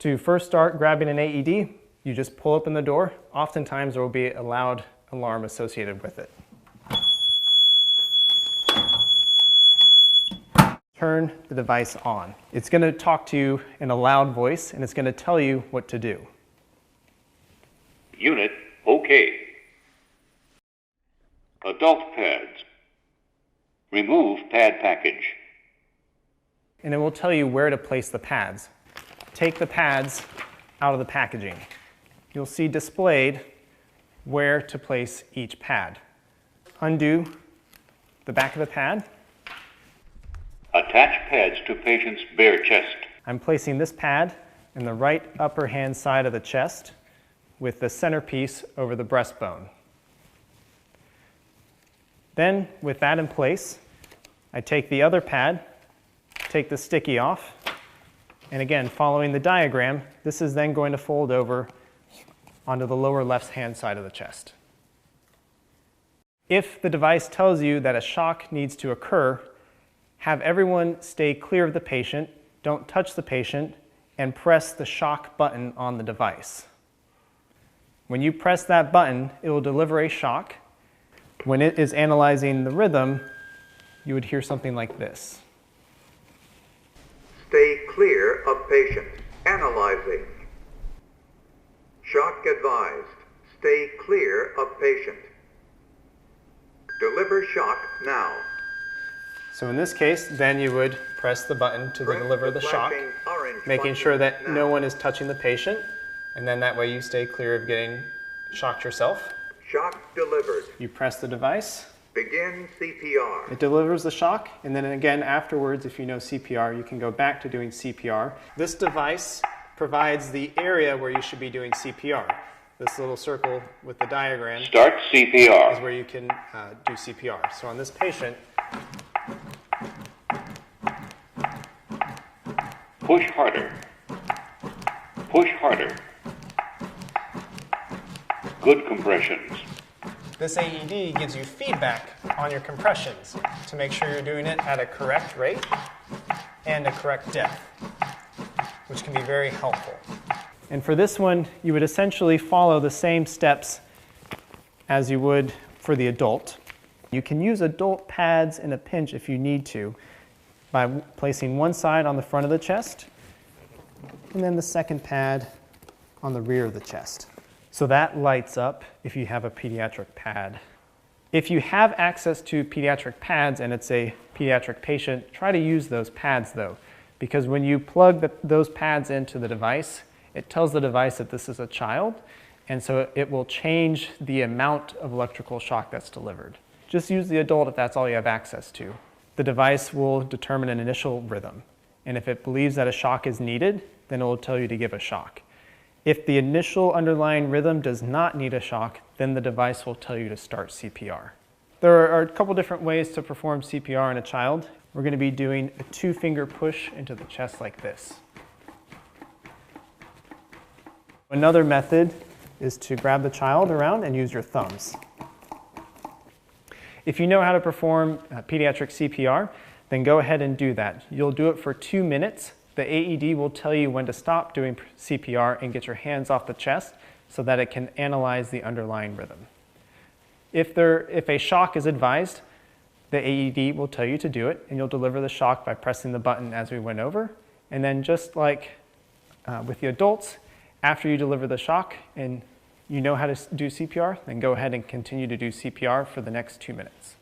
To first start grabbing an AED, you just pull open the door. Oftentimes there will be a loud alarm associated with it. Turn the device on. It's going to talk to you in a loud voice and it's going to tell you what to do. Unit OK. Adult pads. Remove pad package. And it will tell you where to place the pads. Take the pads out of the packaging. You'll see displayed where to place each pad. Undo the back of the pad. Attach pads to patient's bare chest. I'm placing this pad in the right upper hand side of the chest with the centerpiece over the breastbone. Then, with that in place, I take the other pad, take the sticky off, and again, following the diagram, this is then going to fold over onto the lower left-hand side of the chest. If the device tells you that a shock needs to occur, have everyone stay clear of the patient, don't touch the patient, and press the shock button on the device. When you press that button, it will deliver a shock. When it is analyzing the rhythm, you would hear something like this. Stay clear of patient. Analyzing. Shock advised. Stay clear of patient. Deliver shock now. So in this case, then you would press the button to deliver the shock, making sure that no one is touching the patient, and then that way you stay clear of getting shocked yourself. Shock delivered. You press the device. Begin CPR. It delivers the shock, and then again afterwards, if you know CPR, you can go back to doing CPR. This device provides the area where you should be doing CPR. This little circle with the diagram Start CPR. is where you can do CPR. So on this patient, Push harder. Push harder. Good compressions. this AED gives you feedback on your compressions to make sure you're doing it at a correct rate and a correct depth, which can be very helpful. And for this one, you would essentially follow the same steps as you would for the adult. You can use adult pads in a pinch if you need to by placing one side on the front of the chest and then the second pad on the rear of the chest. So that lights up if you have a pediatric pad. If you have access to pediatric pads and it's a pediatric patient, try to use those pads though, because when you plug those pads into the device, it tells the device that this is a child, and so it will change the amount of electrical shock that's delivered. Just use the adult if that's all you have access to. The device will determine an initial rhythm, and if it believes that a shock is needed, then it will tell you to give a shock. If the initial underlying rhythm does not need a shock, then the device will tell you to start CPR. There are a couple different ways to perform CPR in a child. We're going to be doing a 2-finger push into the chest like this. Another method is to grab the child around and use your thumbs. If you know how to perform pediatric CPR, then go ahead and do that. You'll do it for 2 minutes. The AED will tell you when to stop doing CPR and get your hands off the chest so that it can analyze the underlying rhythm. If a shock is advised, the AED will tell you to do it, and you'll deliver the shock by pressing the button as we went over. And then just like with the adults, after you deliver the shock and you know how to do CPR, then go ahead and continue to do CPR for the next 2 minutes.